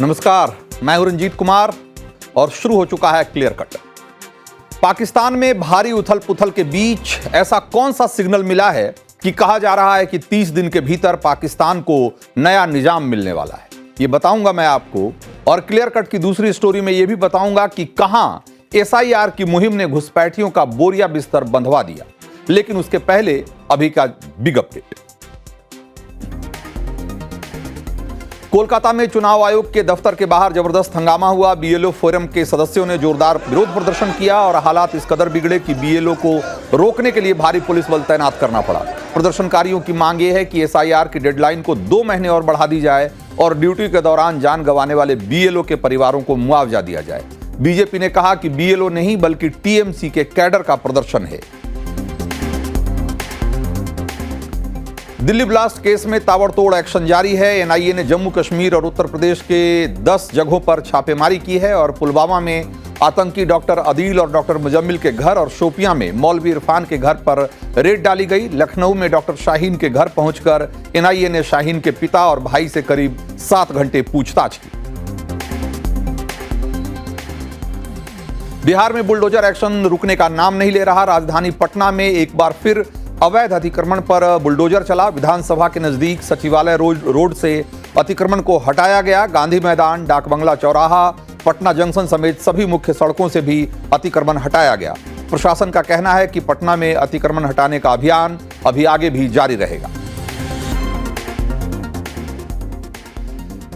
नमस्कार, मैं हूं रंजीत कुमार और शुरू हो चुका है क्लियर कट। पाकिस्तान में भारी उथल पुथल के बीच ऐसा कौन सा सिग्नल मिला है कि कहा जा रहा है कि 30 दिन के भीतर पाकिस्तान को नया निजाम मिलने वाला है। ये बताऊंगा मैं आपको, और क्लियर कट की दूसरी स्टोरी में यह भी बताऊंगा कि कहां SIR की मुहिम ने घुसपैठियों का बोरिया बिस्तर बंधवा दिया। लेकिन उसके पहले अभी का बिग अपडेट। कोलकाता में चुनाव आयोग के दफ्तर के बाहर जबरदस्त हंगामा हुआ। BLO फोरम के सदस्यों ने जोरदार विरोध प्रदर्शन किया और हालात इस कदर बिगड़े कि BLO को रोकने के लिए भारी पुलिस बल तैनात करना पड़ा। प्रदर्शनकारियों की मांग यह है कि SIR की डेडलाइन को 2 महीने और बढ़ा दी जाए और ड्यूटी के दौरान जान गंवाने वाले BLO के परिवारों को मुआवजा दिया जाए। बीजेपी ने कहा कि BLO नहीं बल्कि TMC के कैडर का प्रदर्शन है। दिल्ली ब्लास्ट केस में ताबड़तोड़ एक्शन जारी है। NIA ने जम्मू कश्मीर और उत्तर प्रदेश के 10 जगहों पर छापेमारी की है और पुलवामा में आतंकी डॉक्टर अदील और डॉक्टर मुजम्मिल के घर और शोपियां में मौलवी इरफान के घर पर रेड डाली गई। लखनऊ में डॉक्टर शाहीन के घर पहुंचकर NIA ने शाहीन के पिता और भाई से करीब 7 घंटे पूछताछ की। बिहार में बुलडोजर एक्शन रुकने का नाम नहीं ले रहा। राजधानी पटना में एक बार फिर अवैध अतिक्रमण पर बुलडोजर चला। विधानसभा के नजदीक सचिवालय रोड से अतिक्रमण को हटाया गया। गांधी मैदान, डाक बंगला चौराहा, पटना जंक्शन समेत सभी मुख्य सड़कों से भी अतिक्रमण हटाया गया। प्रशासन का कहना है कि पटना में अतिक्रमण हटाने का अभियान अभी आगे भी जारी रहेगा।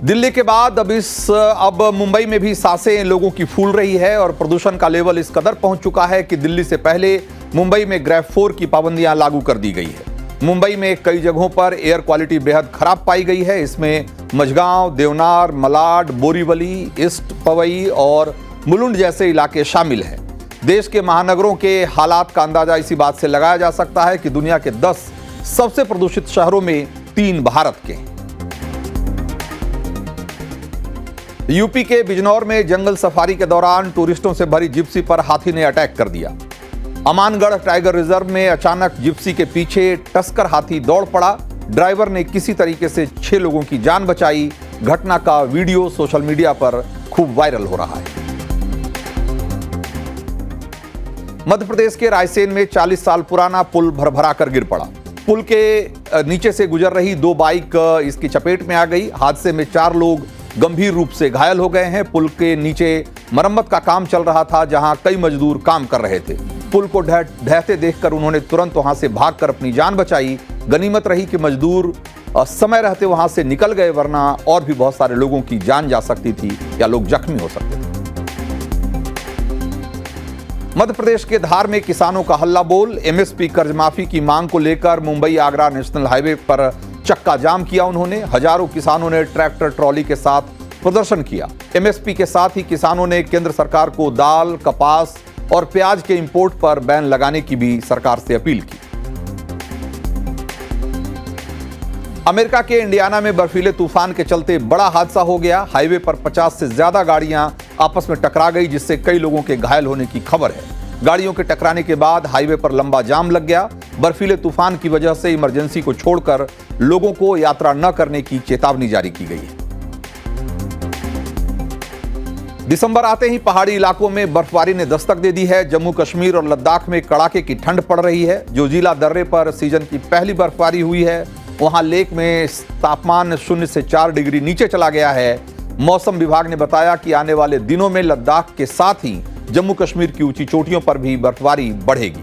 दिल्ली के बाद अब मुंबई में भी सांसें लोगों की फूल रही है और प्रदूषण का लेवल इस कदर पहुंच चुका है कि दिल्ली से पहले मुंबई में ग्रेड 4 की पाबंदियां लागू कर दी गई है। मुंबई में कई जगहों पर एयर क्वालिटी बेहद खराब पाई गई है। इसमें मझगांव, देवनार, मलाड, बोरीवली, ईस्ट पवई और मुलुंड जैसे इलाके शामिल हैं। देश के महानगरों के हालात का अंदाजा इसी बात से लगाया जा सकता है कि दुनिया के 10 सबसे प्रदूषित शहरों में 3 भारत के हैं। यूपी के बिजनौर में जंगल सफारी के दौरान टूरिस्टों से भरी जिप्सी पर हाथी ने अटैक कर दिया। अमानगढ़ टाइगर रिजर्व में अचानक जिप्सी के पीछे टस्कर हाथी दौड़ पड़ा। ड्राइवर ने किसी तरीके से 6 लोगों की जान बचाई। घटना का वीडियो सोशल मीडिया पर खूब वायरल हो रहा है। मध्य प्रदेश के रायसेन में 40 साल पुराना पुल भरभरा कर गिर पड़ा। पुल के नीचे से गुजर रही 2 बाइक इसकी चपेट में आ गई। हादसे में 4 लोग गंभीर रूप से घायल हो गए हैं। पुल के नीचे मरम्मत का काम चल रहा था, जहां कई मजदूर काम कर रहे थे। पुल को ढहते देखकर उन्होंने तुरंत वहां से भागकर अपनी जान बचाई। गनीमत रही कि मजदूर समय रहते वहां से निकल गए, वरना और भी बहुत सारे लोगों की जान जा सकती थी या लोग जख्मी हो सकते थे। मध्य प्रदेश के धार में किसानों का हल्ला बोल। MSP कर्ज माफी की मांग को लेकर मुंबई आगरा नेशनल हाईवे पर चक्का जाम किया। उन्होंने हजारों किसानों ने ट्रैक्टर ट्रॉली के साथ प्रदर्शन किया। MSP के साथ ही किसानों ने केंद्र सरकार को दाल, कपास और प्याज के इंपोर्ट पर बैन लगाने की भी सरकार से अपील की। अमेरिका के इंडियाना में बर्फीले तूफान के चलते बड़ा हादसा हो गया। हाईवे पर 50 से ज्यादा गाड़ियां आपस में टकरा गई, जिससे कई लोगों के घायल होने की खबर है। गाड़ियों के टकराने के बाद हाईवे पर लंबा जाम लग गया। बर्फीले तूफान की वजह से इमरजेंसी को छोड़कर लोगों को यात्रा न करने की चेतावनी जारी की गई है। दिसंबर आते ही पहाड़ी इलाकों में बर्फबारी ने दस्तक दे दी है। जम्मू कश्मीर और लद्दाख में कड़ाके की ठंड पड़ रही है। जोजिला दर्रे पर सीजन की पहली बर्फबारी हुई है। वहां लेक में तापमान 0 से 4 डिग्री नीचे चला गया है। मौसम विभाग ने बताया कि आने वाले दिनों में लद्दाख के साथ ही जम्मू कश्मीर की ऊंची चोटियों पर भी बर्फबारी बढ़ेगी।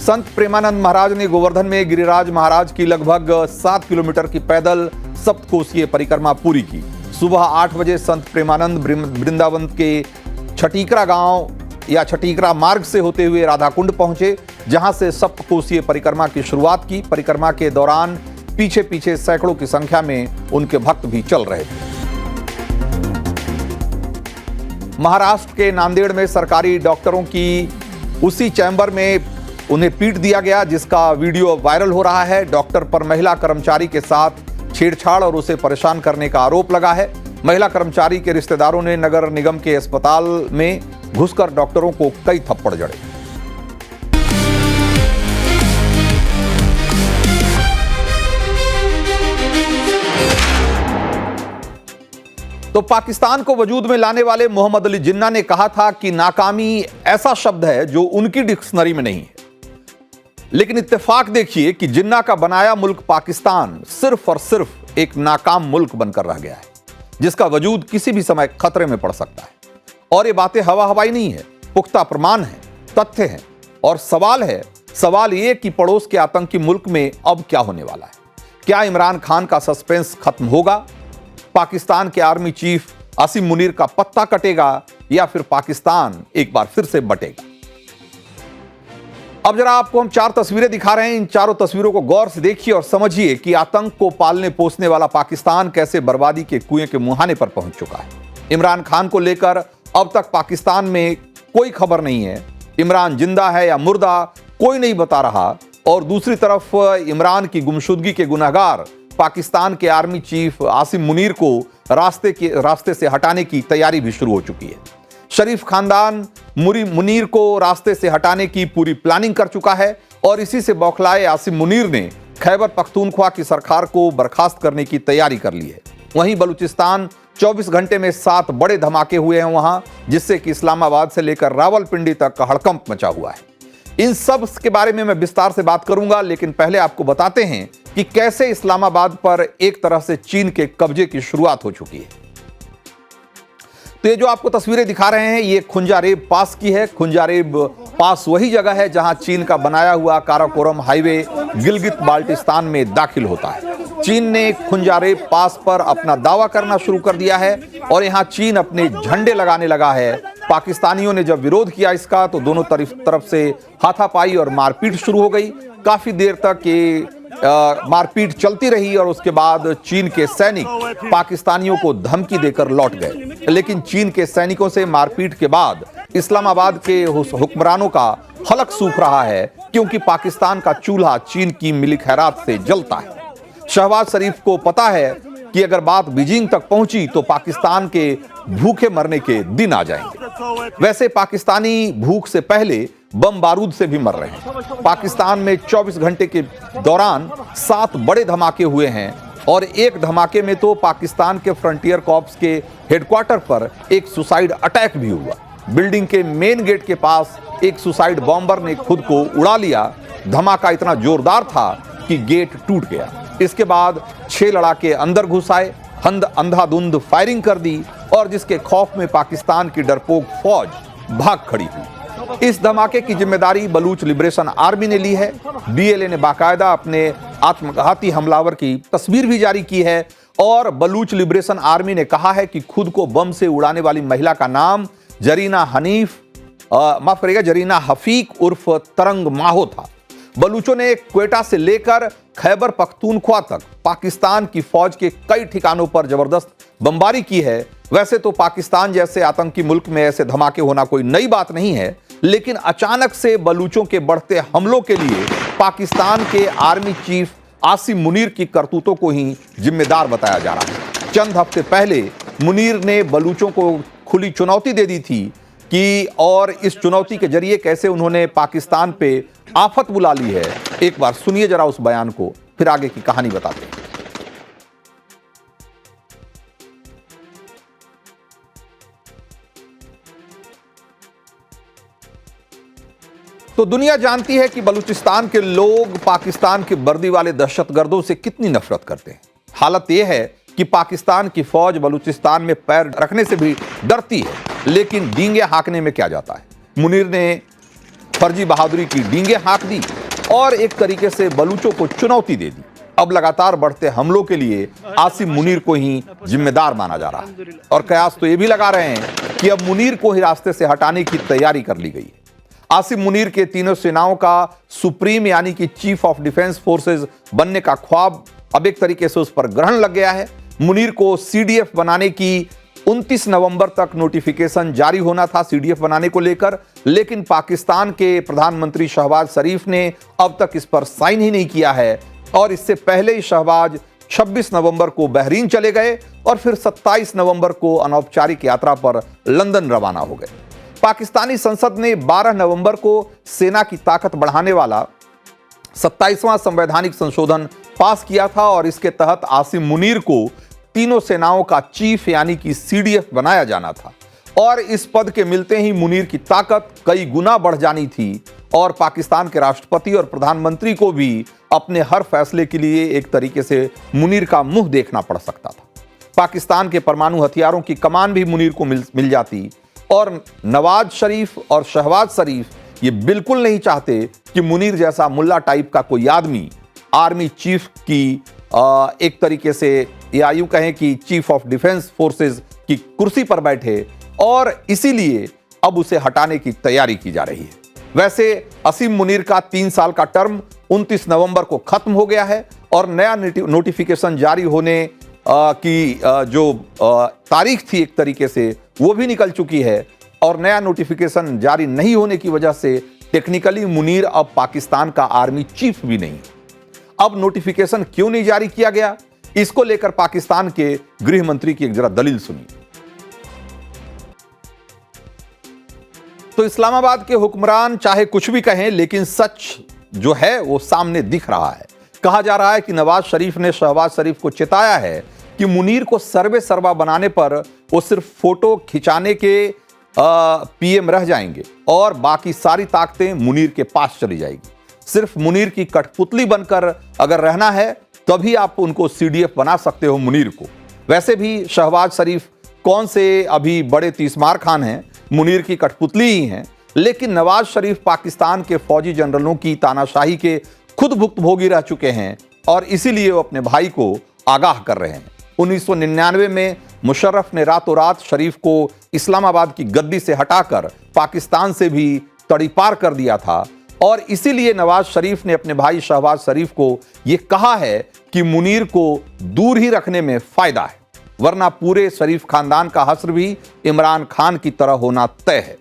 संत प्रेमानंद महाराज ने गोवर्धन में गिरिराज महाराज की लगभग 7 किलोमीटर की पैदल सप्तकोशीय परिक्रमा पूरी की। सुबह 8 बजे संत प्रेमानंद वृंदावन के छटीकरा गांव या छटीकरा मार्ग से होते हुए राधाकुंड पहुंचे, जहां से सप्तकोशीय परिक्रमा की शुरुआत की। परिक्रमा के दौरान पीछे पीछे सैकड़ों की संख्या में उनके भक्त भी चल रहे थे। महाराष्ट्र के नांदेड़ में सरकारी डॉक्टरों की उसी चैम्बर में उन्हें पीट दिया गया, जिसका वीडियो वायरल हो रहा है। डॉक्टर पर महिला कर्मचारी के साथ छेड़छाड़ और उसे परेशान करने का आरोप लगा है। महिला कर्मचारी के रिश्तेदारों ने नगर निगम के अस्पताल में घुसकर डॉक्टरों को कई थप्पड़ जड़े। तो पाकिस्तान को वजूद में लाने वाले मोहम्मद अली जिन्ना ने कहा था कि नाकामी ऐसा शब्द है जो उनकी डिक्शनरी में नहीं है। लेकिन इत्तेफाक देखिए कि जिन्ना का बनाया मुल्क पाकिस्तान सिर्फ और सिर्फ एक नाकाम मुल्क बनकर रह गया है, जिसका वजूद किसी भी समय खतरे में पड़ सकता है। और ये बातें हवा हवाई नहीं है, पुख्ता प्रमाण है, तथ्य है। और सवाल ये कि पड़ोस के आतंकी मुल्क में अब क्या होने वाला है। क्या इमरान खान का सस्पेंस खत्म होगा, पाकिस्तान के आर्मी चीफ आसिम मुनीर का पत्ता कटेगा, या फिर पाकिस्तान एक बार फिर से बटेगा। अब जरा आपको हम 4 तस्वीरें दिखा रहे हैं। इन चारों तस्वीरों को गौर से देखिए और समझिए कि आतंक को पालने पोसने वाला पाकिस्तान कैसे बर्बादी के कुएं के मुहाने पर पहुंच चुका है। इमरान खान को लेकर अब तक पाकिस्तान में कोई खबर नहीं है। इमरान जिंदा है या मुर्दा कोई नहीं बता रहा। और दूसरी तरफ इमरान की गुमशुदगी के गुनहगार पाकिस्तान के आर्मी चीफ आसिम मुनीर को रास्ते से हटाने की तैयारी भी शुरू हो चुकी है। शरीफ खानदान मुनीर को रास्ते से हटाने की पूरी प्लानिंग कर चुका है और इसी से बौखलाए आसिम मुनीर ने खैबर पख्तूनख्वा की सरकार को बर्खास्त करने की तैयारी कर ली है। वहीं बलूचिस्तान 24 घंटे में 7 बड़े धमाके हुए हैं वहां, जिससे कि इस्लामाबाद से लेकर रावलपिंडी तक हड़कंप मचा हुआ है। इन सब के बारे में मैं विस्तार से बात करूंगा, लेकिन पहले आपको बताते हैं कि कैसे इस्लामाबाद पर एक तरह से चीन के कब्जे की शुरुआत हो चुकी है। तो ये जो आपको तस्वीरें दिखा रहे हैं, ये खुंजारेब पास की है। खुंजारेब पास वही जगह है जहां चीन का बनाया हुआ काराकोरम हाईवे गिलगित बाल्टिस्तान में दाखिल होता है। चीन ने खुंजारेब पास पर अपना दावा करना शुरू कर दिया है और यहां चीन अपने झंडे लगाने लगा है। पाकिस्तानियों ने जब विरोध किया इसका, तो दोनों तरफ से हाथापाई और मारपीट शुरू हो गई। काफी देर तक ये मारपीट चलती रही और उसके बाद चीन के सैनिक पाकिस्तानियों को धमकी देकर लौट गए। लेकिन चीन के सैनिकों से मारपीट के बाद इस्लामाबाद के हुक्मरानों का हलक सूख रहा है, क्योंकि पाकिस्तान का चूल्हा चीन की मिली खैरात से जलता है। शहबाज शरीफ को पता है कि अगर बात बीजिंग तक पहुंची तो पाकिस्तान के भूखे मरने के दिन आ जाएंगे। वैसे पाकिस्तानी भूख से पहले बम बारूद से भी मर रहे हैं। पाकिस्तान में 24 घंटे के दौरान 7 बड़े धमाके हुए हैं और एक धमाके में तो पाकिस्तान के फ्रंटियर कॉर्प्स के हेडक्वार्टर पर एक सुसाइड अटैक भी हुआ। बिल्डिंग के मेन गेट के पास एक सुसाइड बॉम्बर ने खुद को उड़ा लिया। धमाका इतना जोरदार था कि गेट टूट गया। इसके बाद 6 लड़ाके अंदर घुस आए, अंधाधुंध फायरिंग कर दी और जिसके खौफ में पाकिस्तान की डरपोक फौज भाग खड़ी हुई। इस धमाके की जिम्मेदारी बलूच लिबरेशन आर्मी ने ली है। बीएलए ने बाकायदा अपने आत्मघाती हमलावर की तस्वीर भी जारी की है और बलूच लिबरेशन आर्मी ने कहा है कि खुद को बम से उड़ाने वाली महिला का नाम जरीना हफीक उर्फ तरंग माहो था। बलूचों ने क्वेटा से लेकर खैबर पख्तूनख्वा तक पाकिस्तान की फौज के कई ठिकानों पर जबरदस्त बमबारी की है। वैसे तो पाकिस्तान जैसे आतंकी मुल्क में ऐसे धमाके होना कोई नई बात नहीं है, लेकिन अचानक से बलूचों के बढ़ते हमलों के लिए पाकिस्तान के आर्मी चीफ आसिम मुनीर की करतूतों को ही जिम्मेदार बताया जा रहा है। चंद हफ्ते पहले मुनीर ने बलूचों को खुली चुनौती दे दी थी कि और इस चुनौती के जरिए कैसे उन्होंने पाकिस्तान पे आफत बुला ली है। एक बार सुनिए जरा उस बयान को, फिर आगे की कहानी बताते हैं। तो दुनिया जानती है कि बलूचिस्तान के लोग पाकिस्तान के वर्दी वाले दहशतगर्दों से कितनी नफरत करते हैं। हालत यह है कि पाकिस्तान की फौज बलूचिस्तान में पैर रखने से भी डरती है, लेकिन डींगे हाँकने में क्या जाता है। मुनीर ने फर्जी बहादुरी की डींगे हाँक दी और एक तरीके से बलूचों को चुनौती दे दी। अब लगातार बढ़ते हमलों के लिए आसिम मुनीर को ही जिम्मेदार माना जा रहा है और कयास तो ये भी लगा रहे हैं कि अब मुनीर को ही रास्ते से हटाने की तैयारी कर ली गई है। आसिम मुनीर के तीनों सेनाओं का सुप्रीम यानी कि चीफ ऑफ डिफेंस फोर्सेस बनने का ख्वाब अब एक तरीके से उस पर ग्रहण लग गया है। मुनीर को सीडीएफ बनाने की 29 नवंबर तक नोटिफिकेशन जारी होना था सीडीएफ बनाने को लेकर, लेकिन पाकिस्तान के प्रधानमंत्री शहबाज शरीफ ने अब तक इस पर साइन ही नहीं किया है और इससे पहले ही शहबाज 26 नवंबर को बहरीन चले गए और फिर 27 नवंबर को अनौपचारिक यात्रा पर लंदन रवाना हो गए। पाकिस्तानी संसद ने 12 नवंबर को सेना की ताकत बढ़ाने वाला 27वां संवैधानिक संशोधन पास किया था और इसके तहत आसिम मुनीर को तीनों सेनाओं का चीफ यानी कि सीडीएफ बनाया जाना था और इस पद के मिलते ही मुनीर की ताकत कई गुना बढ़ जानी थी और पाकिस्तान के राष्ट्रपति और प्रधानमंत्री को भी अपने हर फैसले के लिए एक तरीके से मुनीर का मुंह देखना पड़ सकता था। पाकिस्तान के परमाणु हथियारों की कमान भी मुनीर को मिल जाती और नवाज शरीफ और शहबाज शरीफ ये बिल्कुल नहीं चाहते कि मुनीर जैसा मुल्ला टाइप का कोई आदमी आर्मी चीफ की एक तरीके से या यूं कहें कि चीफ ऑफ डिफेंस फोर्सेस की कुर्सी पर बैठे और इसीलिए अब उसे हटाने की तैयारी की जा रही है। वैसे असीम मुनीर का 3 साल का टर्म 29 नवंबर को खत्म हो गया है और नया नोटिफिकेशन जारी होने की जो तारीख थी एक तरीके से वो भी निकल चुकी है और नया नोटिफिकेशन जारी नहीं होने की वजह से टेक्निकली मुनीर अब पाकिस्तान का आर्मी चीफ भी नहीं। अब नोटिफिकेशन क्यों नहीं जारी किया गया, इसको लेकर पाकिस्तान के गृह मंत्री की एक जरा दलील सुनिए। तो इस्लामाबाद के हुक्मरान चाहे कुछ भी कहें लेकिन सच जो है वो सामने दिख रहा है। कहा जा रहा है कि नवाज शरीफ ने शहबाज शरीफ को चेताया है कि मुनीर को सर्वे सर्वा बनाने पर वो सिर्फ फोटो खिंचाने के पीएम रह जाएंगे और बाकी सारी ताकतें मुनीर के पास चली जाएगी। सिर्फ मुनीर की कठपुतली बनकर अगर रहना है तभी आप उनको सीडीएफ बना सकते हो मुनीर को। वैसे भी शहबाज शरीफ कौन से अभी बड़े तीसमार खान हैं, मुनीर की कठपुतली ही हैं, लेकिन नवाज शरीफ पाकिस्तान के फौजी जनरलों की तानाशाही के खुद भुक्तभोगी रह चुके हैं और इसीलिए वो अपने भाई को आगाह कर रहे हैं। 1999 में मुशर्रफ ने रातों रात शरीफ को इस्लामाबाद की गद्दी से हटाकर पाकिस्तान से भी तड़ीपार कर दिया था और इसीलिए नवाज शरीफ ने अपने भाई शहबाज शरीफ को यह कहा है कि मुनीर को दूर ही रखने में फायदा है, वरना पूरे शरीफ खानदान का हश्र भी इमरान खान की तरह होना तय है।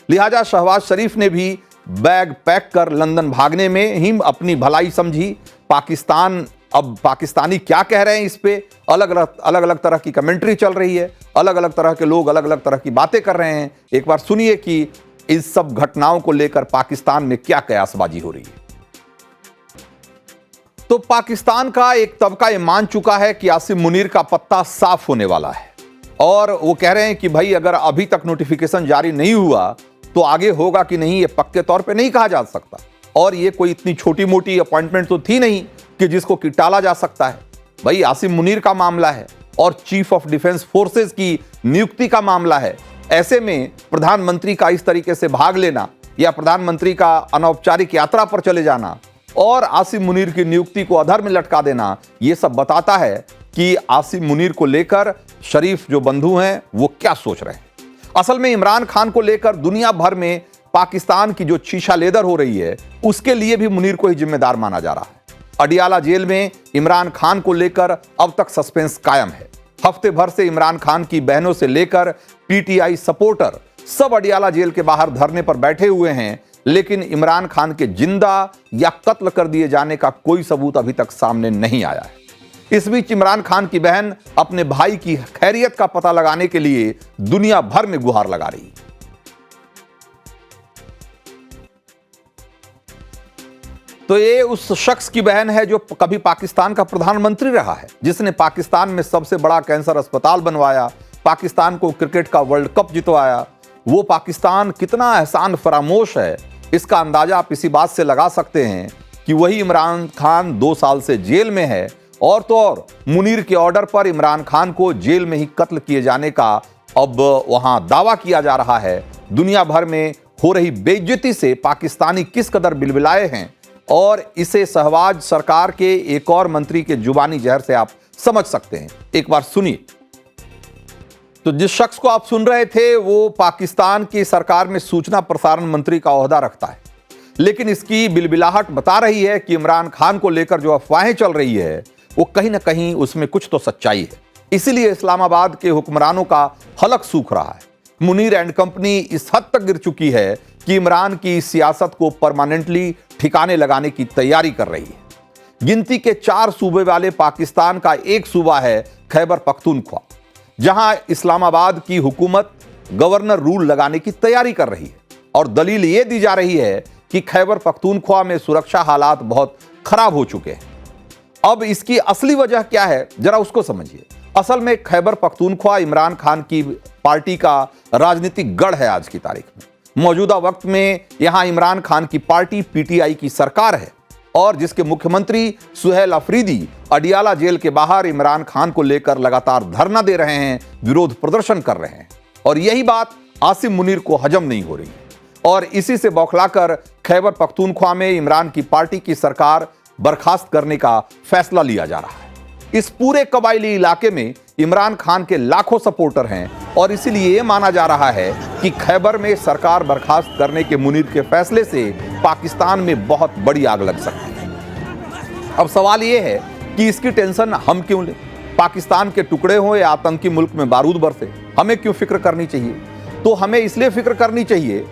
लिहाजा शहबाज शरीफ ने भी बैग पैक कर लंदन भागने में ही अपनी भलाई समझी। पाकिस्तान अब पाकिस्तानी क्या कह रहे हैं इस पे अलग अलग तरह की कमेंट्री चल रही है, अलग अलग तरह के लोग अलग अलग तरह की बातें कर रहे हैं। एक बार सुनिए कि इस सब घटनाओं को लेकर पाकिस्तान में क्या कयासबाजी हो रही है। तो पाकिस्तान का एक तबका ये मान चुका है कि आसिम मुनीर का पत्ता साफ होने वाला है और वो कह रहे हैं कि भाई अगर अभी तक नोटिफिकेशन जारी नहीं हुआ तो आगे होगा कि नहीं ये पक्के तौर पे नहीं कहा जा सकता और ये कोई इतनी छोटी मोटी अपॉइंटमेंट तो थी नहीं कि जिसको कि टाला जा सकता है। भाई आसिम मुनीर का मामला है और चीफ ऑफ डिफेंस फोर्सेस की नियुक्ति का मामला है। ऐसे में प्रधानमंत्री का इस तरीके से भाग लेना या प्रधानमंत्री का अनौपचारिक यात्रा पर चले जाना और आसिम मुनीर की नियुक्ति को अधर में लटका देना, ये सब बताता है कि आसिम मुनीर को लेकर शरीफ जो बंधु हैं वो क्या सोच रहे हैं। असल में इमरान खान को लेकर दुनिया भर में पाकिस्तान की जो शीशा लेदर हो रही है उसके लिए भी मुनीर को ही जिम्मेदार माना जा रहा है। अडियाला जेल में इमरान खान को लेकर अब तक सस्पेंस कायम है। हफ्ते भर से इमरान खान की बहनों से लेकर पीटीआई सपोर्टर सब अडियाला जेल के बाहर धरने पर बैठे हुए हैं, लेकिन इमरान खान के जिंदा या कत्ल कर दिए जाने का कोई सबूत अभी तक सामने नहीं आया है। इस बीच इमरान खान की बहन अपने भाई की खैरियत का पता लगाने के लिए दुनिया भर में गुहार लगा रही है। तो ये उस शख्स की बहन है जो कभी पाकिस्तान का प्रधानमंत्री रहा है, जिसने पाकिस्तान में सबसे बड़ा कैंसर अस्पताल बनवाया, पाकिस्तान को क्रिकेट का वर्ल्ड कप जितवाया। वो पाकिस्तान कितना एहसान फरामोश है इसका अंदाजा आप इसी बात से लगा सकते हैं कि वही इमरान खान 2 साल से जेल में है और तो और मुनीर के ऑर्डर पर इमरान खान को जेल में ही कत्ल किए जाने का अब वहां दावा किया जा रहा है। दुनिया भर में हो रही बेइज्जती से पाकिस्तानी किस कदर बिलबिलाए हैं और इसे शहबाज सरकार के एक और मंत्री के जुबानी जहर से आप समझ सकते हैं। एक बार सुनिए। तो जिस शख्स को आप सुन रहे थे वो पाकिस्तान की सरकार में सूचना प्रसारण मंत्री का ओहदा रखता है, लेकिन इसकी बिलबिलाहट बता रही है कि इमरान खान को लेकर जो अफवाहें चल रही है वो कहीं ना कहीं उसमें कुछ तो सच्चाई है। इसीलिए इस्लामाबाद के हुक्मरानों का हलक सूख रहा है। मुनीर एंड कंपनी इस हद तक गिर चुकी है कि इमरान की सियासत को परमानेंटली ठिकाने लगाने की तैयारी कर रही है। गिनती के 4 सूबे वाले पाकिस्तान का एक सूबा है खैबर पख्तूनख्वा, जहां इस्लामाबाद की हुकूमत गवर्नर रूल लगाने की तैयारी कर रही है और दलील यह दी जा रही है कि खैबर पख्तूनख्वा में सुरक्षा हालात बहुत खराब हो चुके हैं। अब इसकी असली वजह क्या है जरा उसको समझिए। असल में खैबर पख्तूनख्वा इमरान खान की पार्टी का राजनीतिक गढ़ है आज की तारीख में। मौजूदा वक्त में यहां इमरान खान की पार्टी पीटीआई की सरकार है और जिसके मुख्यमंत्री सुहेल अफरीदी अडियाला जेल के बाहर इमरान खान को लेकर लगातार धरना दे रहे हैं, विरोध प्रदर्शन कर रहे हैं। और यही बात आसिम मुनीर को हजम नहीं हो रही है और इसी से बौखलाकर खैबर पख्तूनख्वा में इमरान की पार्टी की सरकार बर्खास्त करने का फैसला लिया जा रहा है। इस पूरे कबायली इलाके में इमरान खान के लाखों सपोर्टर हैं और इसीलिए यह माना जा रहा है कि खैबर में सरकार बर्खास्त करने के मुनीर के फैसले से पाकिस्तान में बहुत बड़ी आग लग सकती है। अब सवाल यह है कि इसकी टेंशन हम क्यों लें? पाकिस्तान के टुकड़े हों या आतंकी मुल्क में बारूद बरसे, हमें क्यों फिक्र करनी चाहिए? तो हमें इसलिए फिक्र करनी चाहिए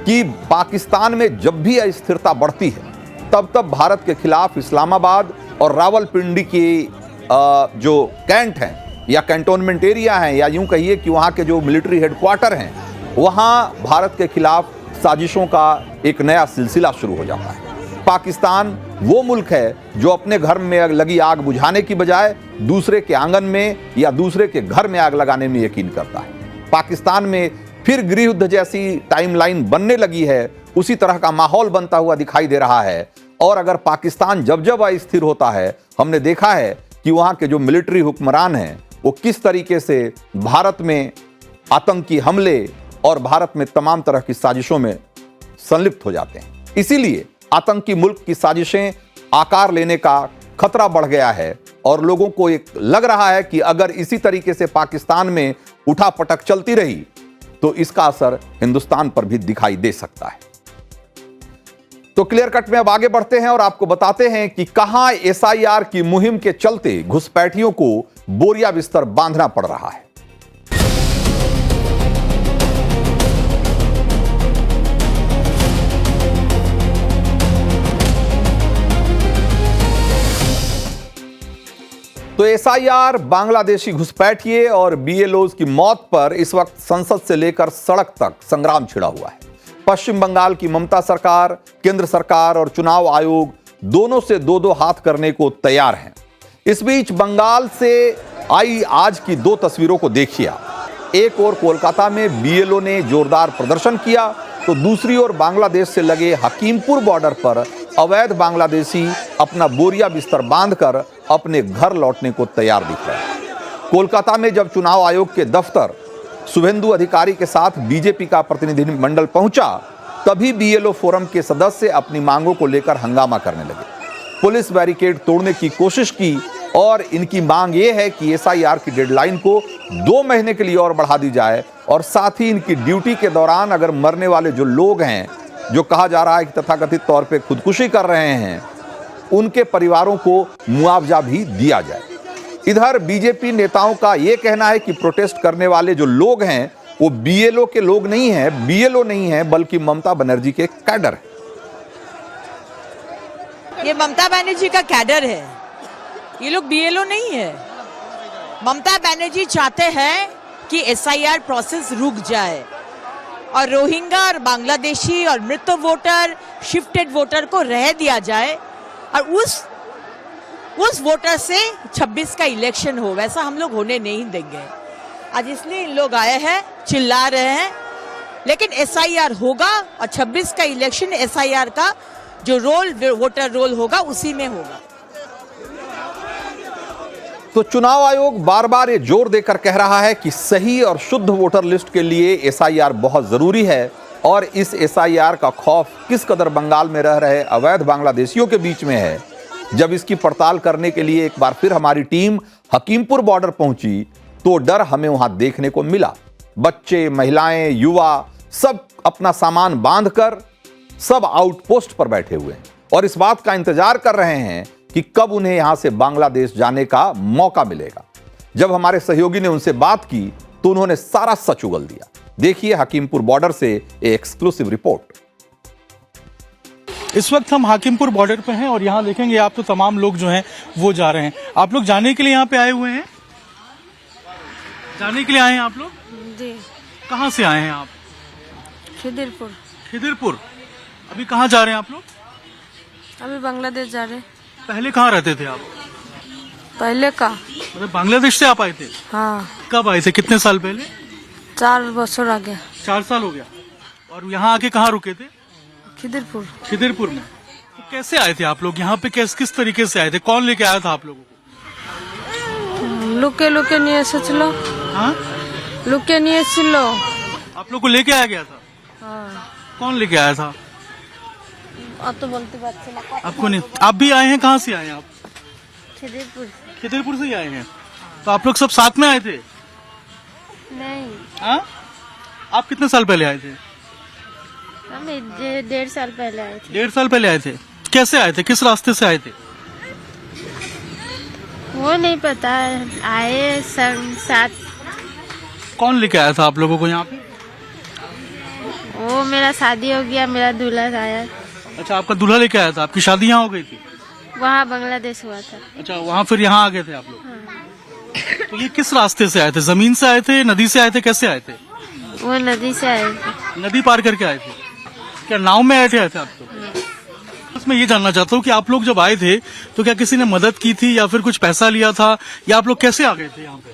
कि पाकिस्तान में जब भी अस्थिरता बढ़ती है तब तब भारत के खिलाफ इस्लामाबाद और रावलपिंडी की जो कैंट हैं या कैंटोनमेंट एरिया हैं या यूं कहिए कि वहां के जो मिलिट्री हेडक्वार्टर हैं वहां भारत के खिलाफ साजिशों का एक नया सिलसिला शुरू हो जाता है। पाकिस्तान वो मुल्क है जो अपने घर में लगी आग बुझाने की बजाय दूसरे के आंगन में या दूसरे के घर में आग लगाने में यकीन करता है। पाकिस्तान में फिर गृह युद्ध जैसी टाइमलाइन बनने लगी है, उसी तरह का माहौल बनता हुआ दिखाई दे रहा है। और अगर पाकिस्तान जब जब अस्थिर होता है, हमने देखा है कि वहां के जो मिलिट्री हुक्मरान हैं वो किस तरीके से भारत में आतंकी हमले और भारत में तमाम तरह की साजिशों में संलिप्त हो जाते हैं। इसीलिए आतंकी मुल्क की साजिशें आकार लेने का खतरा बढ़ गया है और लोगों को एक लग रहा है कि अगर इसी तरीके से पाकिस्तान में उठापटक चलती रही तो इसका असर हिंदुस्तान पर भी दिखाई दे सकता है। तो क्लियर कट में अब आगे बढ़ते हैं और आपको बताते हैं कि कहां एसआईआर की मुहिम के चलते घुसपैठियों को बोरिया बिस्तर बांधना पड़ रहा है। तो एसआईआर, बांग्लादेशी घुसपैठिए और बीएलओज की मौत पर इस वक्त संसद से लेकर सड़क तक संग्राम छिड़ा हुआ है। पश्चिम बंगाल की ममता सरकार, केंद्र सरकार और चुनाव आयोग दोनों से दो दो हाथ करने को तैयार हैं। इस बीच बंगाल से आई आज की दो तस्वीरों को देखिए। एक ओर कोलकाता में बीएलओ ने जोरदार प्रदर्शन किया तो दूसरी ओर बांग्लादेश से लगे हकीमपुर बॉर्डर पर अवैध बांग्लादेशी अपना बोरिया बिस्तर बांधकर अपने घर लौटने को तैयार दिख रहे हैं। कोलकाता में जब चुनाव आयोग के दफ्तर शुभेंदु अधिकारी के साथ बीजेपी का प्रतिनिधिमंडल पहुंचा तभी बीएलओ फोरम के सदस्य अपनी मांगों को लेकर हंगामा करने लगे। पुलिस बैरिकेड तोड़ने की कोशिश की और इनकी मांग यह है कि एसआईआर की डेडलाइन को 2 महीने के लिए और बढ़ा दी जाए और साथ ही इनकी ड्यूटी के दौरान अगर मरने वाले जो लोग हैं, जो कहा जा रहा है कि तथाकथित तौर पे खुदकुशी कर रहे हैं, उनके परिवारों को मुआवजा भी दिया जाए। इधर बीजेपी नेताओं का यह कहना है कि प्रोटेस्ट करने वाले जो लोग हैं वो बीएलओ के लोग नहीं हैं, बीएलओ नहीं है बल्कि ममता बनर्जी के कैडर है। ये ममता बनर्जी का कैडर है, ये लोग बीएलओ नहीं है। ममता बनर्जी चाहते हैं कि एसआईआर प्रोसेस रुक जाए और रोहिंग्या और बांग्लादेशी और मृत वोटर, शिफ्टेड वोटर को रह दिया जाए और उस वोटर से 26 का इलेक्शन हो। वैसा हम लोग होने नहीं देंगे। आज इसलिए इन लोग आए हैं, चिल्ला रहे हैं, लेकिन एसआईआर होगा और 26 का इलेक्शन एसआईआर का जो रोल, वोटर रोल होगा उसी में होगा। तो चुनाव आयोग बार बार ये जोर देकर कह रहा है कि सही और शुद्ध वोटर लिस्ट के लिए एसआईआर बहुत जरूरी है और इस एसआईआर का खौफ किस कदर बंगाल में रह रहे अवैध बांग्लादेशियों के बीच में है। जब इसकी पड़ताल करने के लिए एक बार फिर हमारी टीम हकीमपुर बॉर्डर पहुंची तो डर हमें वहां देखने को मिला। बच्चे, महिलाएं, युवा सब अपना सामान बांधकर सब आउटपोस्ट पर बैठे हुए हैं और इस बात का इंतजार कर रहे हैं कि कब उन्हें यहां से बांग्लादेश जाने का मौका मिलेगा। जब हमारे सहयोगी ने उनसे बात की तो उन्होंने सारा सच उगल दिया। देखिए हकीमपुर बॉर्डर से एक एक्सक्लूसिव रिपोर्ट। इस वक्त हम हाकिमपुर बॉर्डर पे हैं और यहाँ देखेंगे आप तो तमाम लोग जो हैं वो जा रहे हैं। आप लोग जाने के लिए यहाँ पे आए हुए हैं? जाने के लिए आए हैं आप लोग? जी। कहाँ से आए हैं आप? खिदिरपुर। खिदिरपुर। अभी कहाँ जा रहे हैं आप लोग? अभी बांग्लादेश जा रहे हैं। पहले कहाँ रहते थे आप? पहले का मतलब बांग्लादेश से आप आए थे? हाँ कब आए थे, कितने साल पहले? 4 बছর आगे 4 साल हो गया। और यहाँ आके कहाँ रुके थे? खिदिरपुर। खिदिरपुर में। तो कैसे आए थे आप लोग यहाँ पे, किस तरीके से आए थे, कौन लेके आया था आप लोगों को? লুকে লুকে নিয়ে এসেছিল। हाँ, লুকে নিয়ে এসেছিল। आप लोग को लेके आया गया था? हाँ कौन लेके आया था? অত বলতে পারছি না। आपको नहीं। आप भी आए हैं, कहाँ से आए हैं आप? खिदिरपुर। खिदिरपुर से ही आए हैं। तो आप लोग सब साथ में आए थे? नहीं, हाँ, आप कितने साल पहले आए थे? हम 1.5 साल पहले आए थे। 1.5 साल पहले आए थे। कैसे आए थे, किस रास्ते से आए थे? वो नहीं पता है, आए साथ। कौन लेके आया था आप लोगों को यहाँ पे? वो मेरा शादी हो गया, मेरा दूल्हा आया। अच्छा, आपका दूल्हा लेके आया था, आपकी शादी यहाँ हो गई थी? वहाँ बांग्लादेश हुआ था। अच्छा, वहाँ फिर यहाँ आ गए थे आप लोग? तो ये किस रास्ते से आए थे, जमीन से आए थे, नदी से आए थे, कैसे आए थे? वो नदी से आए थे। नदी पार करके आए थे? क्या नाव में आए थे आप तो? बस मैं ये जानना चाहता हूँ कि आप लोग जब आए थे तो क्या किसी ने मदद की थी या फिर कुछ पैसा लिया था, या आप लोग कैसे आ गए थे यहाँ पे?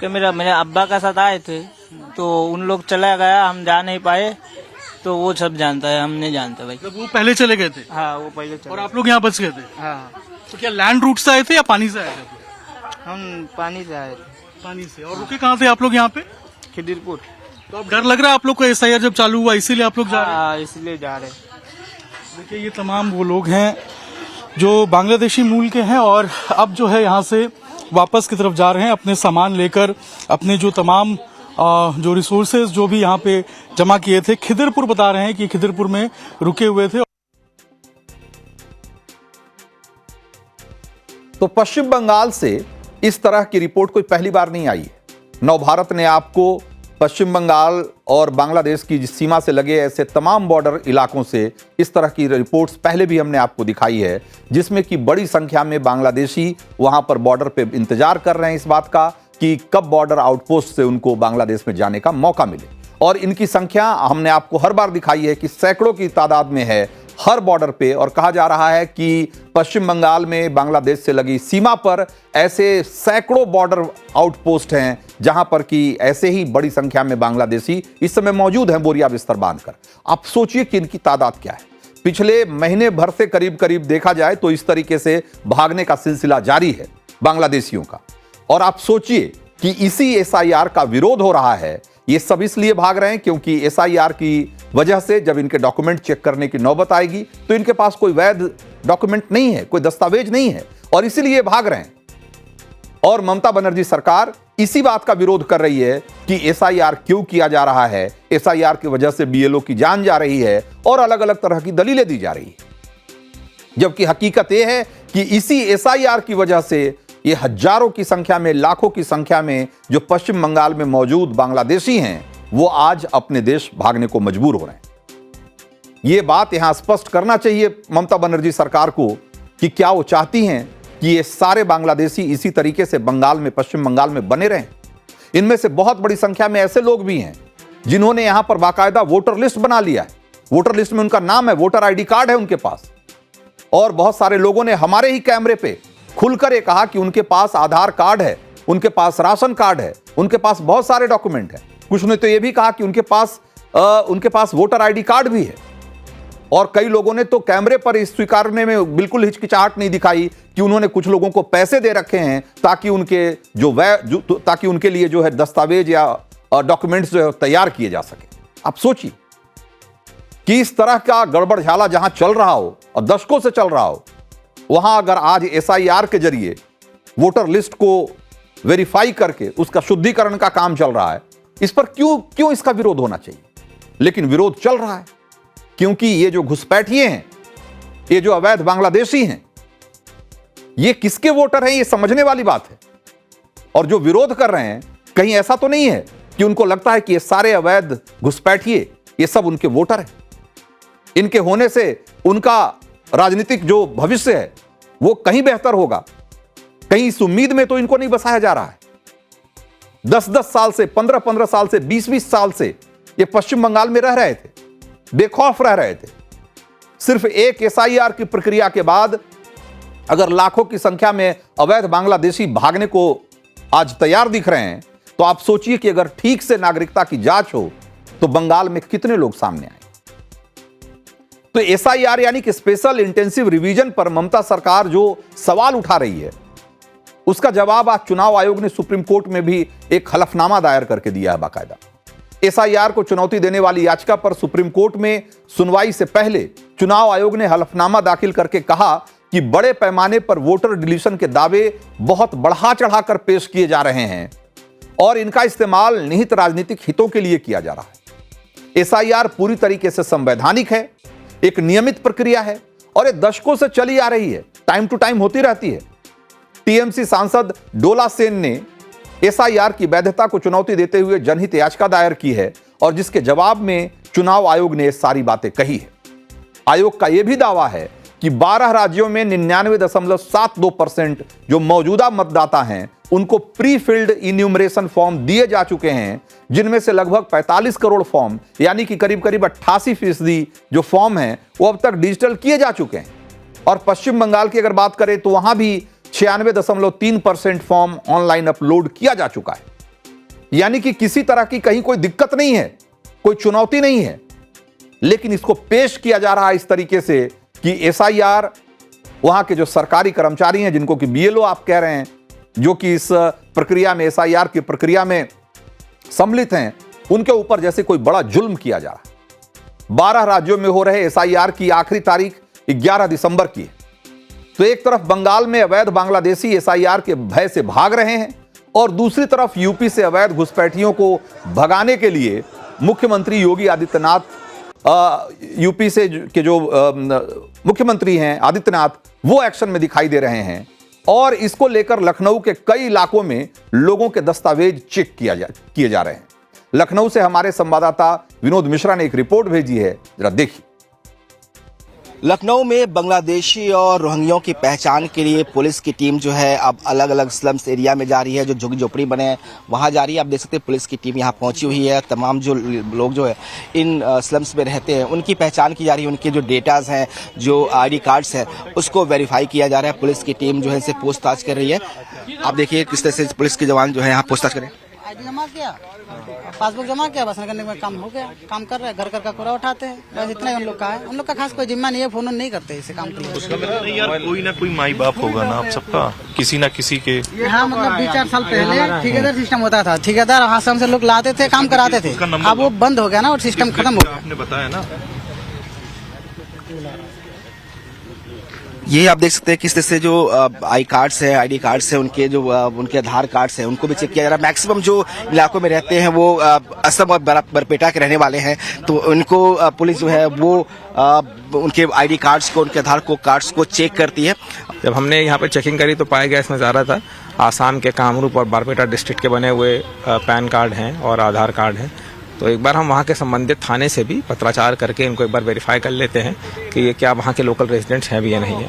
कि मेरे अब्बा का साथ आए थे, तो उन लोग चला गया, हम जा नहीं पाए, तो वो सब जानता है, हम नहीं जानते भाई। मतलब वो पहले चले गए थे? हाँ, वो पहले और आप लोग यहाँ बच गए थे? हाँ, तो क्या लैंड रूट से आए थे या पानी से आए थे आप लोग? हम पानी से आए थे। पानी से। और रुके कहाँ थे आप लोग यहाँ पे? खिदिरपुर। तो अब डर लग रहा है आप लोग को, SIR जब चालू हुआ इसीलिए आप लोग जा रहे हैं? हाँ, इसलिए जा रहे। देखिए, ये तमाम वो लोग हैं जो बांग्लादेशी मूल के हैं और अब जो है यहाँ से वापस की तरफ जा रहे हैं अपने सामान लेकर, अपने जो तमाम जो रिसोर्सेज जो भी यहाँ पे जमा किए थे। खिदिरपुर बता रहे हैं कि खिदिरपुर में रुके हुए थे। तो पश्चिम बंगाल से इस तरह की रिपोर्ट कोई पहली बार नहीं आई है। नवभारत ने आपको पश्चिम बंगाल और बांग्लादेश की सीमा से लगे ऐसे तमाम बॉर्डर इलाकों से इस तरह की रिपोर्ट्स पहले भी हमने आपको दिखाई है, जिसमें कि बड़ी संख्या में बांग्लादेशी वहां पर बॉर्डर पे इंतजार कर रहे हैं इस बात का कि कब बॉर्डर आउटपोस्ट से उनको बांग्लादेश में जाने का मौका मिले। और इनकी संख्या हमने आपको हर बार दिखाई है कि सैकड़ों की तादाद में है हर बॉर्डर पे। और कहा जा रहा है कि पश्चिम बंगाल में बांग्लादेश से लगी सीमा पर ऐसे सैकड़ों बॉर्डर आउटपोस्ट हैं जहां पर कि ऐसे ही बड़ी संख्या में बांग्लादेशी इस समय मौजूद हैं बोरिया बिस्तर बांधकर। आप सोचिए कि इनकी तादाद क्या है। पिछले महीने भर से करीब करीब देखा जाए तो इस तरीके से भागने का सिलसिला जारी है बांग्लादेशियों का। और आप सोचिए कि इसी SIR का विरोध हो रहा है। ये सब इसलिए भाग रहे हैं क्योंकि SIR की वजह से जब इनके डॉक्यूमेंट चेक करने की नौबत आएगी तो इनके पास कोई वैध डॉक्यूमेंट नहीं है, कोई दस्तावेज नहीं है, और इसीलिए भाग रहे हैं। और ममता बनर्जी सरकार इसी बात का विरोध कर रही है कि SIR क्यों किया जा रहा है, SIR की वजह से BLO की जान जा रही है और अलग अलग तरह की दलीलें दी जा रही है। जबकि हकीकत यह है कि इसी SIR की वजह से ये हजारों की संख्या में, लाखों की संख्या में जो पश्चिम बंगाल में मौजूद बांग्लादेशी हैं वो आज अपने देश भागने को मजबूर हो रहे हैं। ये बात यहां स्पष्ट करना चाहिए ममता बनर्जी सरकार को कि क्या वो चाहती हैं कि ये सारे बांग्लादेशी इसी तरीके से बंगाल में, पश्चिम बंगाल में बने रहें। इनमें से बहुत बड़ी संख्या में ऐसे लोग भी हैं जिन्होंने यहां पर बाकायदा वोटर लिस्ट बना लिया है। वोटर लिस्ट में उनका नाम है, वोटर ID कार्ड है उनके पास। और बहुत सारे लोगों ने हमारे ही कैमरे पे खुलकर ये कहा कि उनके पास आधार कार्ड है, उनके पास राशन कार्ड है, उनके पास बहुत सारे डॉक्यूमेंट हैं। कुछ ने तो ये भी कहा कि उनके पास वोटर ID कार्ड भी है। और कई लोगों ने तो कैमरे पर इस स्वीकारने में बिल्कुल हिचकिचाहट नहीं दिखाई कि उन्होंने कुछ लोगों को पैसे दे रखे हैं ताकि उनके लिए जो है दस्तावेज या डॉक्यूमेंट्स जो है तैयार किए जा सके। आप सोचिए कि इस तरह का गड़बड़झाला जहां चल रहा हो और दशकों से चल रहा हो, वहां अगर आज SIR के जरिए वोटर लिस्ट को वेरीफाई करके उसका शुद्धिकरण का काम चल रहा है, इस पर क्यों इसका विरोध होना चाहिए? लेकिन विरोध चल रहा है क्योंकि ये जो घुसपैठिए हैं, ये जो अवैध बांग्लादेशी हैं, ये किसके वोटर हैं, ये समझने वाली बात है। और जो विरोध कर रहे हैं, कहीं ऐसा तो नहीं है कि उनको लगता है कि ये सारे अवैध घुसपैठिए ये सब उनके वोटर हैं, इनके होने से उनका राजनीतिक जो भविष्य है वो कहीं बेहतर होगा। कहीं इस उम्मीद में तो इनको नहीं बसाया जा रहा है। 10-10 साल से, 15-15 साल से, 20-20 साल से ये पश्चिम बंगाल में रह रहे थे, बेखौफ रह रहे थे। सिर्फ एक SIR की प्रक्रिया के बाद अगर लाखों की संख्या में अवैध बांग्लादेशी भागने को आज तैयार दिख रहे हैं, तो आप सोचिए कि अगर ठीक से नागरिकता की जांच हो तो बंगाल में कितने लोग सामने आए। तो एसआईआर यानी कि स्पेशल इंटेंसिव रिवीजन पर ममता सरकार जो सवाल उठा रही है, उसका जवाब आज चुनाव आयोग ने सुप्रीम कोर्ट में भी एक हलफनामा दायर करके दिया है बाकायदा। एसआईआर को चुनौती देने वाली याचिका पर सुप्रीम कोर्ट में सुनवाई से पहले चुनाव आयोग ने हलफनामा दाखिल करके कहा कि बड़े पैमाने पर वोटर डिलीशन के दावे बहुत बढ़ा चढ़ाकर पेश किए जा रहे हैं और इनका इस्तेमाल निहित राजनीतिक हितों के लिए किया जा रहा है। एसआईआर पूरी तरीके से संवैधानिक है, एक नियमित प्रक्रिया है और ये दशकों से चली आ रही है, टाइम टू टाइम होती रहती है। टीएमसी सांसद डोला सेन ने एसआईआर की वैधता को चुनौती देते हुए जनहित याचिका दायर की है और जिसके जवाब में चुनाव आयोग ने सारी बातें कही है। आयोग का यह भी दावा है कि 12 राज्यों में 99.72% जो मौजूदा मतदाता हैं उनको प्री फिल्ड इन्यूमरेशन फॉर्म दिए जा चुके हैं, जिनमें से लगभग 45 करोड़ फॉर्म यानी कि करीब 88% जो फॉर्म हैं वो अब तक डिजिटल किए जा चुके हैं। और पश्चिम बंगाल की अगर बात करें तो वहां भी 96.3% फॉर्म ऑनलाइन अपलोड किया जा चुका है। यानी कि किसी तरह की कहीं कोई दिक्कत नहीं है, कोई चुनौती नहीं है, लेकिन इसको पेश किया जा रहा है इस तरीके से कि एसआईआर वहां के जो सरकारी कर्मचारी हैं, जिनको कि बीएलओ आप कह रहे हैं, जो कि इस प्रक्रिया में एसआईआर की प्रक्रिया में सम्मिलित हैं, उनके ऊपर जैसे कोई बड़ा जुल्म किया जा रहा है। 12 राज्यों में हो रहे एसआईआर की आखिरी तारीख 11 दिसंबर की है। तो एक तरफ बंगाल में अवैध बांग्लादेशी एसआईआर के भय से भाग रहे हैं और दूसरी तरफ यूपी से अवैध घुसपैठियों को भगाने के लिए मुख्यमंत्री योगी आदित्यनाथ, यूपी से के जो मुख्यमंत्री हैं आदित्यनाथ, वो एक्शन में दिखाई दे रहे हैं और इसको लेकर लखनऊ के कई इलाकों में लोगों के दस्तावेज चेक किए जा रहे हैं। लखनऊ से हमारे संवाददाता विनोद मिश्रा ने एक रिपोर्ट भेजी है, जरा देखिए। लखनऊ में बांग्लादेशी और रोहिंग्यों की पहचान के लिए पुलिस की टीम जो है अब अलग अलग स्लम्स एरिया में जा रही है, जो झुग्गी झोपड़ी बने हैं वहां जा रही है। आप देख सकते हैं पुलिस की टीम यहां पहुंची हुई है। तमाम जो लोग जो है इन स्लम्स में रहते हैं उनकी पहचान की जा रही है, उनके जो डेटाज हैं, जो आईडी कार्ड्स हैं, उसको वेरीफाई किया जा रहा है। पुलिस की टीम जो है इनसे पूछताछ कर रही है। आप देखिए किस तरह से पुलिस के जवान जो है यहाँ पूछताछ करें। आईडी जमा किया, पासबुक जमा किया, बस करने में काम हो गया। काम कर रहे हैं, घर घर का कूड़ा उठाते हैं, बस इतना ही उन लोग का है। उन लोग का खास कोई जिम्मा नहीं है, फोन नहीं करते इसे काम के लिए। नहीं यार, कोई ना कोई माई बाप होगा ना आप सबका, किसी ना किसी के। हाँ, मतलब 2-4 साल पहले ठेकेदार सिस्टम होता था। ठेकेदार आसाम से लोग लाते थे, काम कराते थे। अब वो बंद हो गया ना और सिस्टम खत्म हो गया। आपने बताया ना, ये आप देख सकते हैं किस तरह से जो आई कार्ड्स है, आईडी कार्ड्स है, उनके जो उनके आधार कार्ड्स हैं, उनको भी चेक किया जा रहा है। मैक्सिमम जो इलाकों में रहते हैं वो असम और बरपेटा के रहने वाले हैं, तो उनको पुलिस जो है वो उनके आईडी कार्ड्स को, उनके आधार कार्ड्स को चेक करती है। जब हमने यहाँ पे चेकिंग करी तो पाया गया इसमें ज़्यादा था आसाम के कामरूप और बारपेटा डिस्ट्रिक्ट के बने हुए पैन कार्ड हैं और आधार कार्ड हैं। तो एक बार हम वहाँ के संबंधित थाने से भी पत्राचार करके इनको एक बार वेरीफाई कर लेते हैं कि ये क्या वहाँ के लोकल रेजिडेंट्स हैं भी या नहीं है।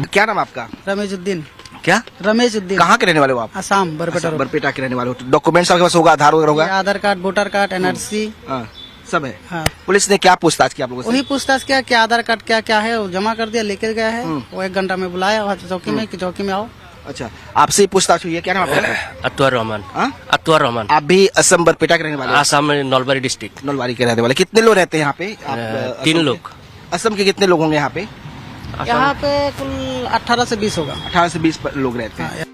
क्या नाम आपका? रमेशुद्दीन। क्या? रमेशुद्दीन। कहाँ के रहने वाले हो आप? आसाम, बरपेटा के रहने वाले हो। डॉक्यूमेंट्स आपके पास होगा, आधार वगैरह होगा? आधार कार्ड, वोटर कार्ड, एनआरसी सब है। हाँ। पुलिस ने क्या पूछताछ किया आप लोगों से? उन्हीं पूछताछ किया कि आधार कार्ड क्या क्या है, वो जमा कर दिया, लेकर गया है। वो 1 घंटा में बुलाया वहाँ चौकी में कि चौकी में आओ। अच्छा, आपसे पूछताछ हुई है? क्या नाम आपका? अतवर रहमान। अतवर रहमान। आप भी असम बरपेटा के रहने वाले? आसाम में नलबारी डिस्ट्रिक्ट। नलबारी के रहने वाले। कितने लोग रहते हैं यहाँ पे? 3 लोग। असम के कितने लोग होंगे यहाँ पे? यहाँ पे कुल 18 से 20 होगा। 18 से 20 लोग रहते हैं।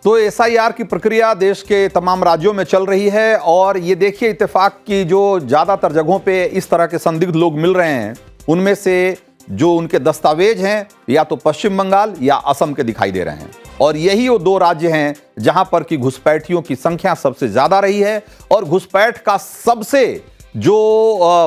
तो एसआईआर की प्रक्रिया देश के तमाम राज्यों में चल रही है और ये देखिए इत्तेफाक की जो ज्यादातर जगहों पे इस तरह के संदिग्ध लोग मिल रहे हैं, उनमें से जो उनके दस्तावेज हैं या तो पश्चिम बंगाल या असम के दिखाई दे रहे हैं और यही वो 2 राज्य हैं जहां पर की घुसपैठियों की संख्या सबसे ज्यादा रही है और घुसपैठ का सबसे जो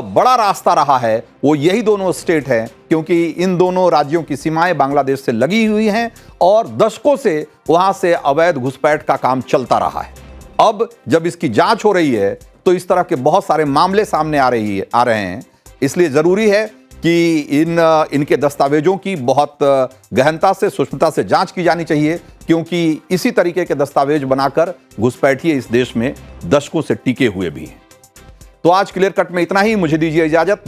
बड़ा रास्ता रहा है वो यही दोनों स्टेट है, क्योंकि इन दोनों राज्यों की सीमाएं बांग्लादेश से लगी हुई हैं और दशकों से वहां से अवैध घुसपैठ का काम चलता रहा है। अब जब इसकी जांच हो रही है तो इस तरह के बहुत सारे मामले सामने आ रहे हैं, इसलिए जरूरी है कि इनके दस्तावेजों की बहुत गहनता से, सूक्ष्मता से जांच की जानी चाहिए, क्योंकि इसी तरीके के दस्तावेज बनाकर घुसपैठिए इस देश में दशकों से टिके हुए भी हैं। तो आज क्लियर कट में इतना ही, मुझे दीजिए इजाजत।